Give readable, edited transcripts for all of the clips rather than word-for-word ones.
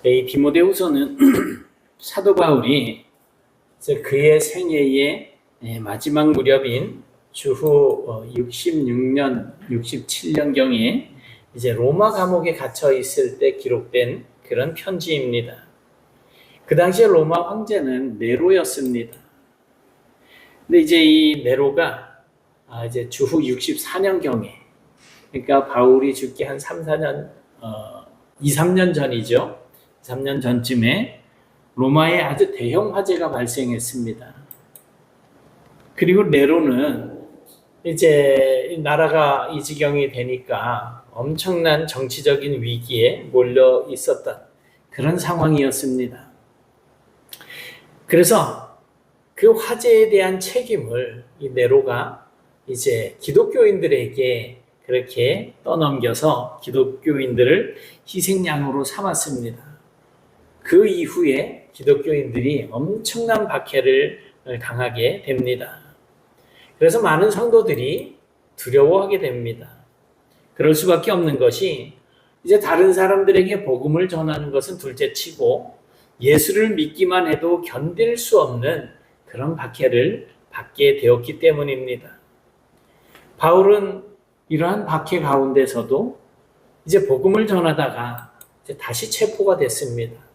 이 디모데후서는 사도 바울이 그의 생애의 마지막 무렵인 주후 66년, 67년경에 이제 로마 감옥에 갇혀 있을 때 기록된 그런 편지입니다. 그 당시에 로마 황제는 네로였습니다. 근데 이제 이 네로가 이제 주후 64년경에, 그러니까 바울이 죽기 한 2, 3년 전이죠. 3년 전쯤에 로마에 아주 대형 화재가 발생했습니다. 그리고 네로는 이제 나라가 이 지경이 되니까 엄청난 정치적인 위기에 몰려 있었던 그런 상황이었습니다. 그래서 그 화재에 대한 책임을 이 네로가 이제 기독교인들에게 그렇게 떠넘겨서 기독교인들을 희생양으로 삼았습니다. 그 이후에 기독교인들이 엄청난 박해를 당하게 됩니다. 그래서 많은 성도들이 두려워하게 됩니다. 그럴 수밖에 없는 것이 이제 다른 사람들에게 복음을 전하는 것은 둘째치고 예수를 믿기만 해도 견딜 수 없는 그런 박해를 받게 되었기 때문입니다. 바울은 이러한 박해 가운데서도 이제 복음을 전하다가 이제 다시 체포가 됐습니다.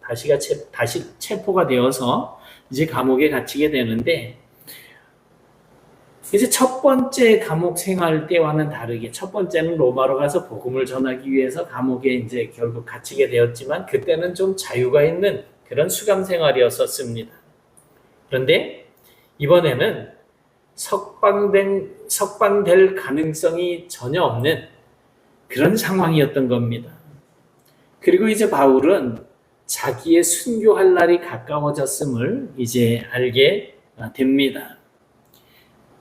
다시 체포가 되어서 이제 감옥에 갇히게 되는데, 이제 첫 번째 감옥 생활 때와는 다르게, 첫 번째는 로마로 가서 복음을 전하기 위해서 감옥에 이제 결국 갇히게 되었지만, 그때는 좀 자유가 있는 그런 수감 생활이었었습니다. 그런데 이번에는 석방될 가능성이 전혀 없는 그런 상황이었던 겁니다. 그리고 이제 바울은 자기의 순교할 날이 가까워졌음을 이제 알게 됩니다.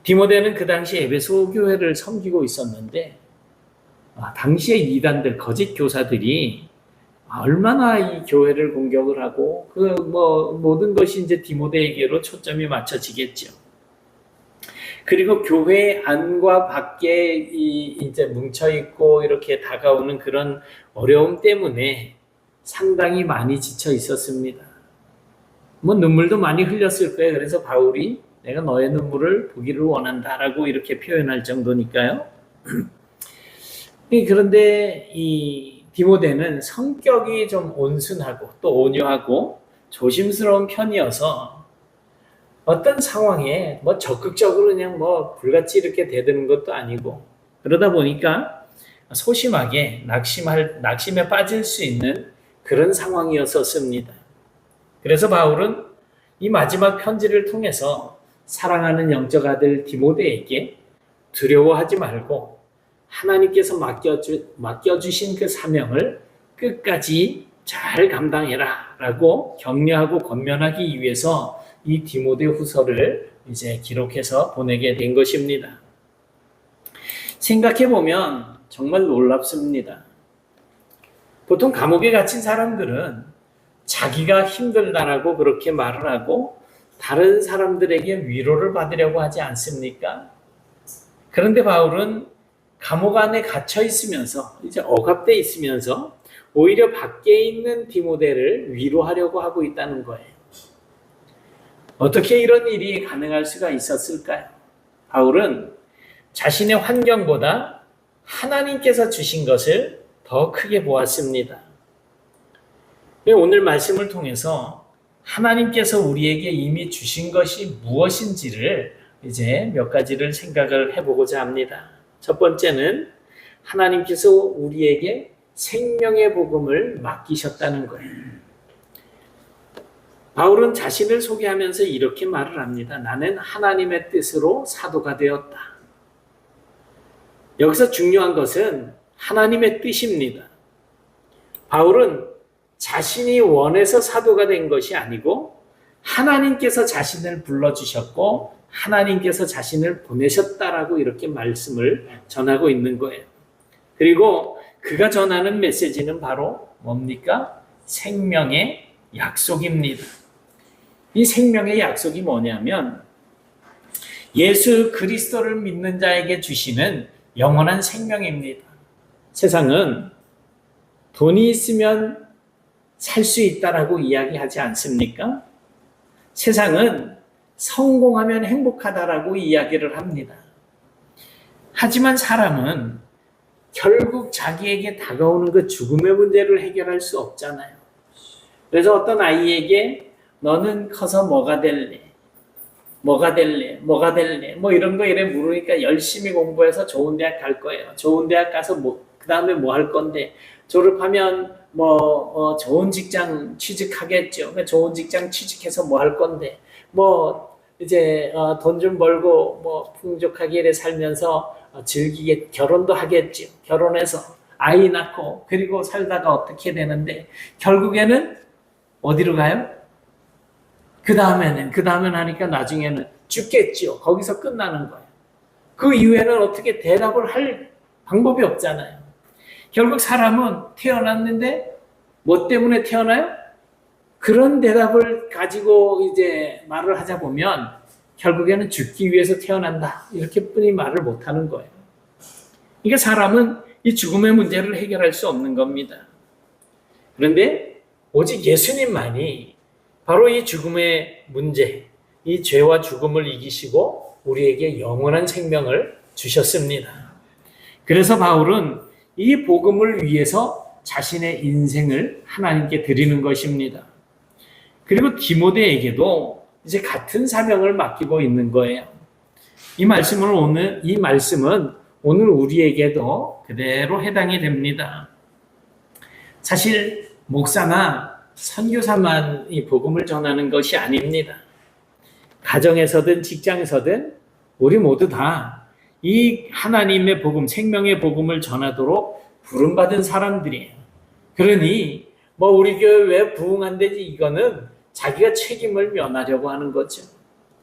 디모데는 그 당시 에베소 교회를 섬기고 있었는데, 당시의 이단들, 거짓 교사들이 얼마나 이 교회를 공격을 하고, 모든 것이 이제 디모데에게로 초점이 맞춰지겠죠. 그리고 교회 안과 밖에 이제 뭉쳐있고 이렇게 다가오는 그런 어려움 때문에 상당히 많이 지쳐 있었습니다. 눈물도 많이 흘렸을 거예요. 그래서 바울이 내가 너의 눈물을 보기를 원한다라고 이렇게 표현할 정도니까요. 그런데 이 디모데는 성격이 좀 온순하고 또 온유하고 조심스러운 편이어서 어떤 상황에 적극적으로 그냥 불같이 이렇게 대드는 것도 아니고, 그러다 보니까 소심하게 낙심에 빠질 수 있는 그런 상황이었었습니다. 그래서 바울은 이 마지막 편지를 통해서 사랑하는 영적 아들 디모데에게 두려워하지 말고 하나님께서 맡겨주신 그 사명을 끝까지 잘 감당해라 라고 격려하고 권면하기 위해서 이 디모데 후서를 이제 기록해서 보내게 된 것입니다. 생각해보면 정말 놀랍습니다. 보통 감옥에 갇힌 사람들은 자기가 힘들다라고 그렇게 말을 하고 다른 사람들에게 위로를 받으려고 하지 않습니까? 그런데 바울은 감옥 안에 갇혀 있으면서, 이제 억압돼 있으면서 오히려 밖에 있는 디모데를 위로하려고 하고 있다는 거예요. 어떻게 이런 일이 가능할 수가 있었을까요? 바울은 자신의 환경보다 하나님께서 주신 것을 더 크게 보았습니다. 오늘 말씀을 통해서 하나님께서 우리에게 이미 주신 것이 무엇인지를 이제 몇 가지를 생각을 해보고자 합니다. 첫 번째는 하나님께서 우리에게 생명의 복음을 맡기셨다는 거예요. 바울은 자신을 소개하면서 이렇게 말을 합니다. 나는 하나님의 뜻으로 사도가 되었다. 여기서 중요한 것은 하나님의 뜻입니다. 바울은 자신이 원해서 사도가 된 것이 아니고 하나님께서 자신을 불러주셨고 하나님께서 자신을 보내셨다라고 이렇게 말씀을 전하고 있는 거예요. 그리고 그가 전하는 메시지는 바로 뭡니까? 생명의 약속입니다. 이 생명의 약속이 뭐냐면 예수 그리스도를 믿는 자에게 주시는 영원한 생명입니다. 세상은 돈이 있으면 살 수 있다라고 이야기하지 않습니까? 세상은 성공하면 행복하다라고 이야기를 합니다. 하지만 사람은 결국 자기에게 다가오는 그 죽음의 문제를 해결할 수 없잖아요. 그래서 어떤 아이에게 너는 커서 뭐가 될래? 뭐가 될래? 뭐가 될래? 뭐 이런 거 이래 물으니까 열심히 공부해서 좋은 대학 갈 거예요. 좋은 대학 가서 그 다음에 뭐 할 건데? 졸업하면 좋은 직장 취직하겠죠. 그러니까 좋은 직장 취직해서 뭐 할 건데? 이제 돈 좀 벌고 풍족하게 이래 살면서 즐기게 결혼도 하겠죠. 결혼해서 아이 낳고 그리고 살다가 어떻게 되는데 결국에는 어디로 가요? 그 다음엔 하니까 나중에는 죽겠죠. 거기서 끝나는 거예요. 그 이후에는 어떻게 대답을 할 방법이 없잖아요. 결국 사람은 태어났는데 뭐 때문에 태어나요? 그런 대답을 가지고 이제 말을 하자 보면 결국에는 죽기 위해서 태어난다. 이렇게뿐이 말을 못하는 거예요. 그러니까 사람은 이 죽음의 문제를 해결할 수 없는 겁니다. 그런데 오직 예수님만이 바로 이 죽음의 문제, 이 죄와 죽음을 이기시고 우리에게 영원한 생명을 주셨습니다. 그래서 바울은 이 복음을 위해서 자신의 인생을 하나님께 드리는 것입니다. 그리고 디모데에게도 이제 같은 사명을 맡기고 있는 거예요. 이 말씀은 오늘 우리에게도 그대로 해당이 됩니다. 사실 목사나 선교사만 이 복음을 전하는 것이 아닙니다. 가정에서든 직장에서든 우리 모두 다 이 하나님의 복음, 생명의 복음을 전하도록 부름받은 사람들이에요. 그러니 우리 교회 왜 부흥한대지 이거는 자기가 책임을 면하려고 하는 거죠.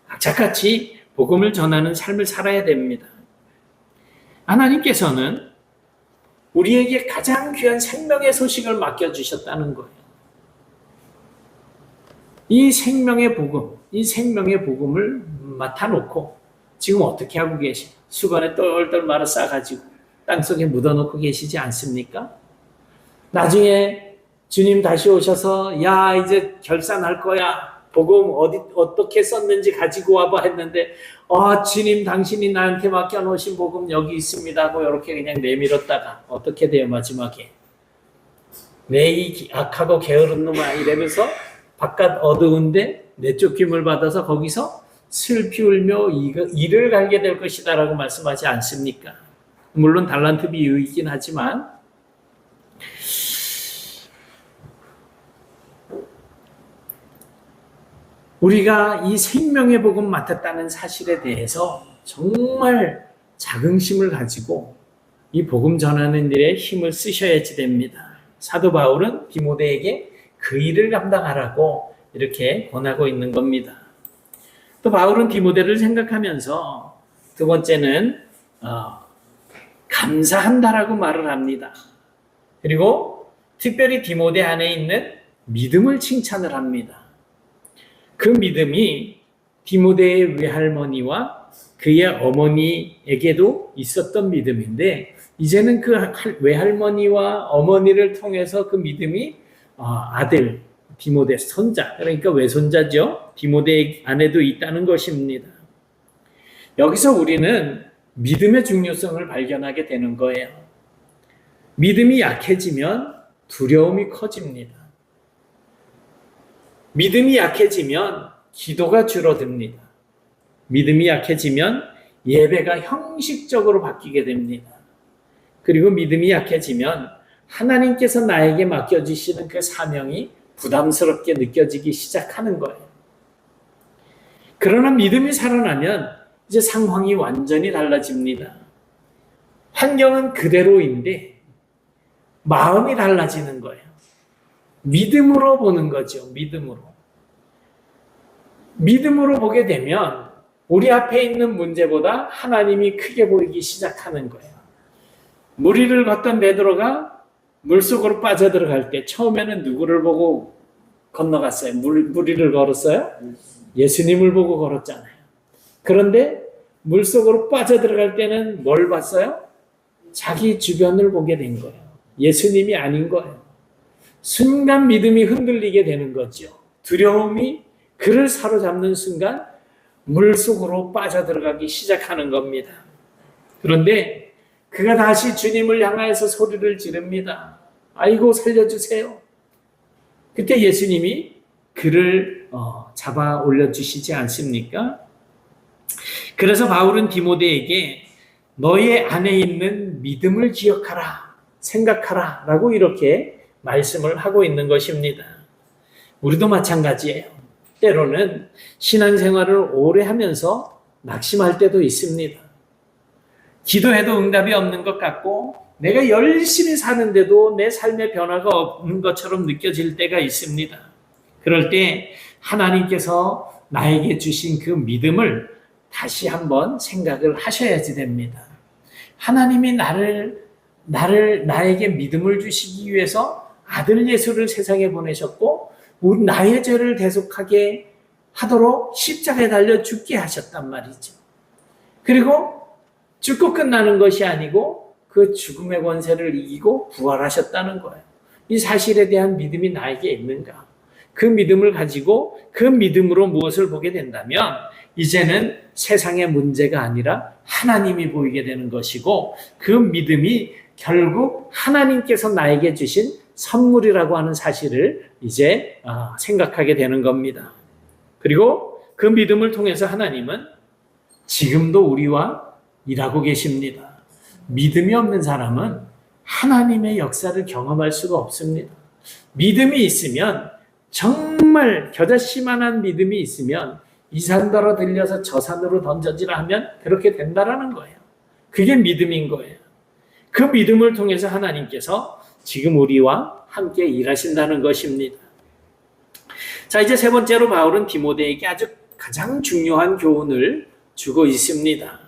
악착같이 복음을 전하는 삶을 살아야 됩니다. 하나님께서는 우리에게 가장 귀한 생명의 소식을 맡겨주셨다는 거예요. 이 생명의 복음을 맡아놓고 지금 어떻게 하고 계시죠? 수건에 똘똘 말아 싸가지고 땅속에 묻어놓고 계시지 않습니까? 나중에 주님 다시 오셔서 야 이제 결산할 거야. 복음 어떻게 썼는지 가지고 와봐 했는데 주님 당신이 나한테 맡겨놓으신 복음 여기 있습니다 하고 이렇게 그냥 내밀었다가 어떻게 돼요 마지막에? 내 이 악하고 게으른 놈아 이러면서 바깥 어두운데 내쫓김을 받아서 거기서 슬피 울며 이를 갈게 될 것이다 라고 말씀하지 않습니까? 물론 달란트 비유이긴 하지만 우리가 이 생명의 복음 맡았다는 사실에 대해서 정말 자긍심을 가지고 이 복음 전하는 일에 힘을 쓰셔야지 됩니다. 사도 바울은 디모데에게 그 일을 감당하라고 이렇게 권하고 있는 겁니다. 또 바울은 디모데를 생각하면서 두 번째는 감사한다라고 말을 합니다. 그리고 특별히 디모데 안에 있는 믿음을 칭찬을 합니다. 그 믿음이 디모데의 외할머니와 그의 어머니에게도 있었던 믿음인데 이제는 그 외할머니와 어머니를 통해서 그 믿음이 아들 디모데 손자 그러니까 외손자죠. 디모데 안에도 있다는 것입니다. 여기서 우리는 믿음의 중요성을 발견하게 되는 거예요. 믿음이 약해지면 두려움이 커집니다. 믿음이 약해지면 기도가 줄어듭니다. 믿음이 약해지면 예배가 형식적으로 바뀌게 됩니다. 그리고 믿음이 약해지면 하나님께서 나에게 맡겨주시는 그 사명이 부담스럽게 느껴지기 시작하는 거예요. 그러나 믿음이 살아나면 이제 상황이 완전히 달라집니다. 환경은 그대로인데 마음이 달라지는 거예요. 믿음으로 보는 거죠. 믿음으로 보게 되면 우리 앞에 있는 문제보다 하나님이 크게 보이기 시작하는 거예요. 물 위를 걷던 베드로가 물속으로 빠져들어갈 때 처음에는 누구를 보고 건너갔어요? 물 위를 걸었어요? 예수님을 보고 걸었잖아요. 그런데 물속으로 빠져들어갈 때는 뭘 봤어요? 자기 주변을 보게 된 거예요. 예수님이 아닌 거예요. 순간 믿음이 흔들리게 되는 거죠. 두려움이 그를 사로잡는 순간 물속으로 빠져들어가기 시작하는 겁니다. 그런데 그가 다시 주님을 향하여서 소리를 지릅니다. 아이고 살려주세요. 그때 예수님이 그를 잡아 올려주시지 않습니까? 그래서 바울은 디모데에게 너의 안에 있는 믿음을 기억하라, 생각하라 라고 이렇게 말씀을 하고 있는 것입니다. 우리도 마찬가지예요. 때로는 신앙생활을 오래 하면서 낙심할 때도 있습니다. 기도해도 응답이 없는 것 같고 내가 열심히 사는데도 내 삶의 변화가 없는 것처럼 느껴질 때가 있습니다. 그럴 때 하나님께서 나에게 주신 그 믿음을 다시 한번 생각을 하셔야지 됩니다. 하나님이 나에게 믿음을 주시기 위해서 아들 예수를 세상에 보내셨고 나의 죄를 대속하게 하도록 십자가에 달려 죽게 하셨단 말이죠. 그리고 죽고 끝나는 것이 아니고 그 죽음의 권세를 이기고 부활하셨다는 거예요. 이 사실에 대한 믿음이 나에게 있는가? 그 믿음을 가지고 그 믿음으로 무엇을 보게 된다면 이제는 세상의 문제가 아니라 하나님이 보이게 되는 것이고 그 믿음이 결국 하나님께서 나에게 주신 선물이라고 하는 사실을 이제 생각하게 되는 겁니다. 그리고 그 믿음을 통해서 하나님은 지금도 우리와 일하고 계십니다. 믿음이 없는 사람은 하나님의 역사를 경험할 수가 없습니다. 믿음이 있으면 정말 겨자씨만한 믿음이 있으면 이 산더러 들려서 저 산으로 던져지라 하면 그렇게 된다라는 거예요. 그게 믿음인 거예요. 그 믿음을 통해서 하나님께서 지금 우리와 함께 일하신다는 것입니다. 자, 이제 세 번째로 바울은 디모데에게 아주 가장 중요한 교훈을 주고 있습니다.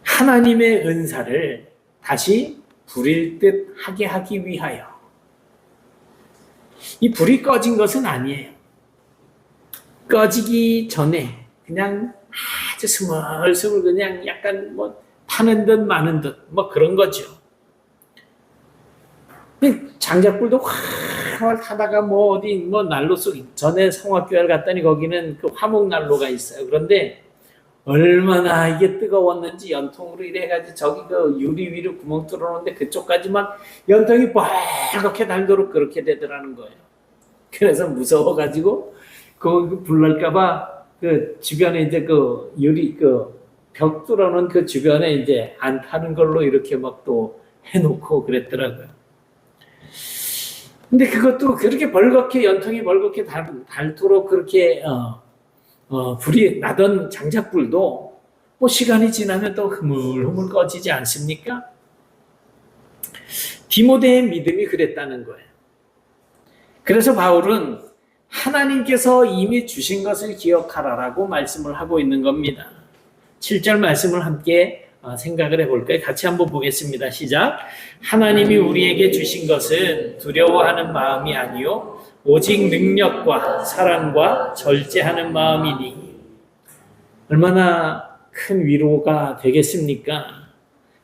하나님의 은사를 다시 불일 듯 하게 하기 위하여. 이 불이 꺼진 것은 아니에요. 꺼지기 전에 그냥 아주 스멀스멀 그냥 약간 타는 듯 마는 듯 그런 거죠. 장작불도 활활 타다가 어디 난로 속 전에 성화교회를 갔더니 거기는 그 화목 난로가 있어요. 그런데 얼마나 이게 뜨거웠는지 연통으로 이래가지고 저기 그 유리 위로 구멍 뚫어놓는데 그쪽까지만 연통이 빨갛게 달도록 그렇게 되더라는 거예요. 그래서 무서워가지고 그 불날까봐 그 주변에 이제 그 유리 벽 뚫어놓은 그 주변에 이제 안 타는 걸로 이렇게 또 해놓고 그랬더라고요. 근데 그것도 그렇게 벌겋게 연통이 벌겋게 닳도록 그렇게 불이 나던 장작불도 시간이 지나면 또 흐물흐물 꺼지지 않습니까? 디모데의 믿음이 그랬다는 거예요. 그래서 바울은 하나님께서 이미 주신 것을 기억하라라고 말씀을 하고 있는 겁니다. 7절 말씀을 함께 생각을 해볼까요? 같이 한번 보겠습니다. 시작. 하나님이 우리에게 주신 것은 두려워하는 마음이 아니요 오직 능력과 사랑과 절제하는 마음이니. 얼마나 큰 위로가 되겠습니까?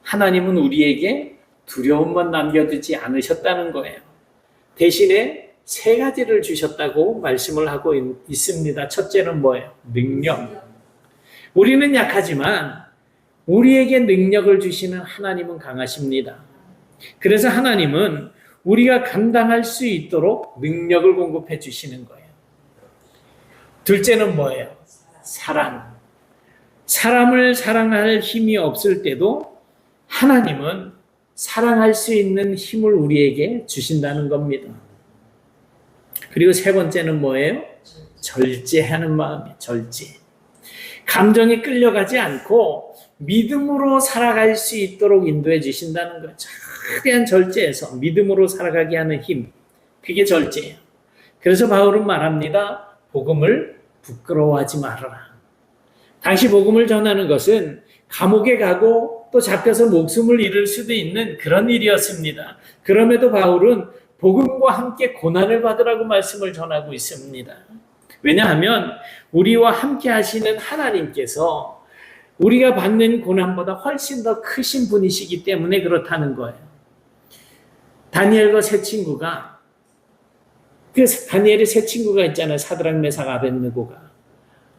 하나님은 우리에게 두려움만 남겨두지 않으셨다는 거예요. 대신에 세 가지를 주셨다고 말씀을 하고 있습니다. 첫째는 뭐예요? 능력. 우리는 약하지만 우리에게 능력을 주시는 하나님은 강하십니다. 그래서 하나님은 우리가 감당할 수 있도록 능력을 공급해 주시는 거예요. 둘째는 뭐예요? 사랑. 사람을 사랑할 힘이 없을 때도 하나님은 사랑할 수 있는 힘을 우리에게 주신다는 겁니다. 그리고 세 번째는 뭐예요? 절제하는 마음이에요. 절제. 감정에 끌려가지 않고 믿음으로 살아갈 수 있도록 인도해 주신다는 거예요. 최대한 절제해서 믿음으로 살아가게 하는 힘. 그게 절제예요. 그래서 바울은 말합니다. 복음을 부끄러워하지 말아라. 당시 복음을 전하는 것은 감옥에 가고 또 잡혀서 목숨을 잃을 수도 있는 그런 일이었습니다. 그럼에도 바울은 복음과 함께 고난을 받으라고 말씀을 전하고 있습니다. 왜냐하면 우리와 함께 하시는 하나님께서 우리가 받는 고난보다 훨씬 더 크신 분이시기 때문에 그렇다는 거예요. 다니엘과 세 친구가, 그 다니엘의 세 친구가 있잖아요. 사드락, 메삭, 아벳느고가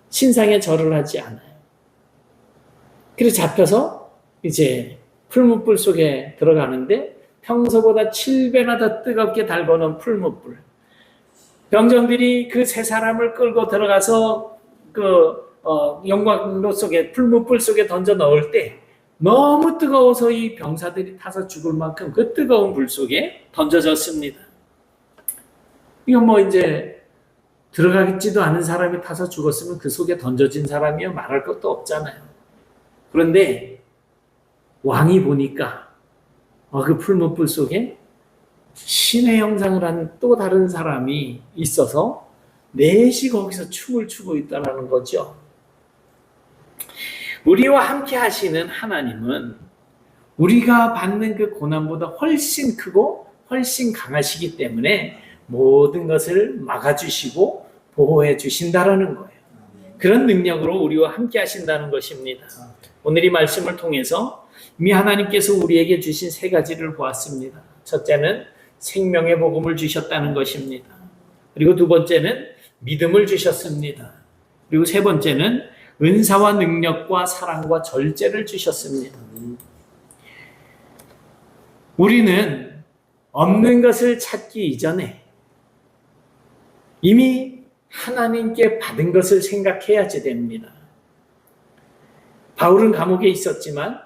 신상에 절을 하지 않아요. 그래서 잡혀서 이제 풀무불 속에 들어가는데 평소보다 7배나 더 뜨겁게 달궈놓은 풀무불. 병정들이 그 세 사람을 끌고 들어가서 영광로 속에, 풀무불 속에 던져 넣을 때 너무 뜨거워서 이 병사들이 타서 죽을 만큼 그 뜨거운 불 속에 던져졌습니다. 이건 뭐 이제 들어가지도 않은 사람이 타서 죽었으면 그 속에 던져진 사람이요 말할 것도 없잖아요. 그런데 왕이 보니까 그 풀무불 속에 신의 형상을 한 또 다른 사람이 있어서 넷이 거기서 춤을 추고 있다는 거죠. 우리와 함께 하시는 하나님은 우리가 받는 그 고난보다 훨씬 크고 훨씬 강하시기 때문에 모든 것을 막아주시고 보호해 주신다라는 거예요. 그런 능력으로 우리와 함께 하신다는 것입니다. 오늘 이 말씀을 통해서 이미 하나님께서 우리에게 주신 세 가지를 보았습니다. 첫째는 생명의 복음을 주셨다는 것입니다. 그리고 두 번째는 믿음을 주셨습니다. 그리고 세 번째는 은사와 능력과 사랑과 절제를 주셨습니다. 우리는 없는 것을 찾기 이전에 이미 하나님께 받은 것을 생각해야지 됩니다. 바울은 감옥에 있었지만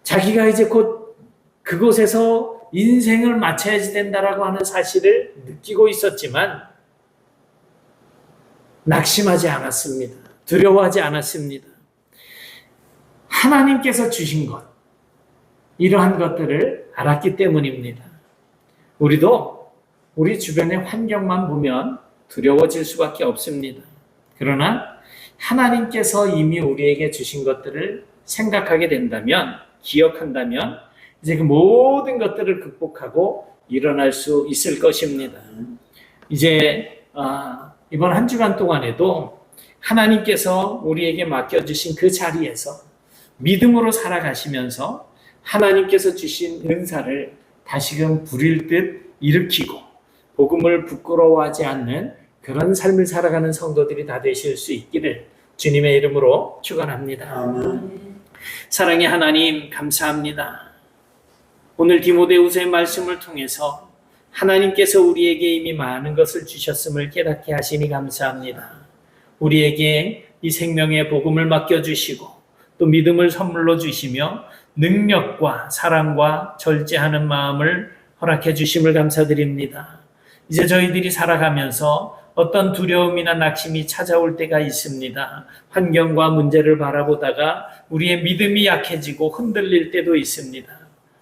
자기가 이제 곧 그곳에서 인생을 마쳐야지 된다라고 하는 사실을 느끼고 있었지만 낙심하지 않았습니다. 두려워하지 않았습니다. 하나님께서 주신 것, 이러한 것들을 알았기 때문입니다. 우리도 우리 주변의 환경만 보면 두려워질 수밖에 없습니다. 그러나 하나님께서 이미 우리에게 주신 것들을 생각하게 된다면, 기억한다면 이제 그 모든 것들을 극복하고 일어날 수 있을 것입니다. 이제 이번 한 주간 동안에도 하나님께서 우리에게 맡겨주신 그 자리에서 믿음으로 살아가시면서 하나님께서 주신 은사를 다시금 부릴 듯 일으키고 복음을 부끄러워하지 않는 그런 삶을 살아가는 성도들이 다 되실 수 있기를 주님의 이름으로 축원합니다. 아멘. 사랑의 하나님, 감사합니다. 오늘 디모데후서의 말씀을 통해서 하나님께서 우리에게 이미 많은 것을 주셨음을 깨닫게 하시니 감사합니다. 우리에게 이 생명의 복음을 맡겨주시고 또 믿음을 선물로 주시며 능력과 사랑과 절제하는 마음을 허락해 주심을 감사드립니다. 이제 저희들이 살아가면서 어떤 두려움이나 낙심이 찾아올 때가 있습니다. 환경과 문제를 바라보다가 우리의 믿음이 약해지고 흔들릴 때도 있습니다.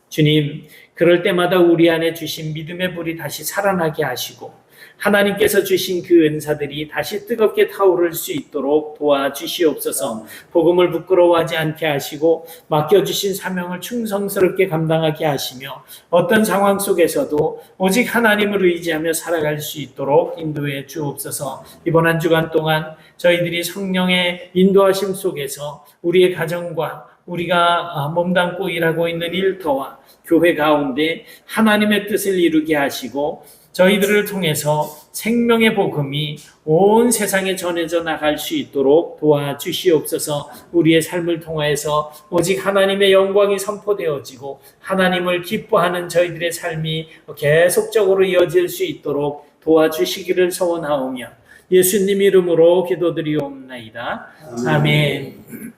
주님, 그럴 때마다 우리 안에 주신 믿음의 불이 다시 살아나게 하시고 하나님께서 주신 그 은사들이 다시 뜨겁게 타오를 수 있도록 도와주시옵소서. 복음을 부끄러워하지 않게 하시고 맡겨주신 사명을 충성스럽게 감당하게 하시며 어떤 상황 속에서도 오직 하나님을 의지하며 살아갈 수 있도록 인도해 주옵소서. 이번 한 주간 동안 저희들이 성령의 인도하심 속에서 우리의 가정과 우리가 몸담고 일하고 있는 일터와 교회 가운데 하나님의 뜻을 이루게 하시고 저희들을 통해서 생명의 복음이 온 세상에 전해져 나갈 수 있도록 도와주시옵소서. 우리의 삶을 통해서 오직 하나님의 영광이 선포되어지고 하나님을 기뻐하는 저희들의 삶이 계속적으로 이어질 수 있도록 도와주시기를 소원하오며 예수님 이름으로 기도드리옵나이다. 아멘.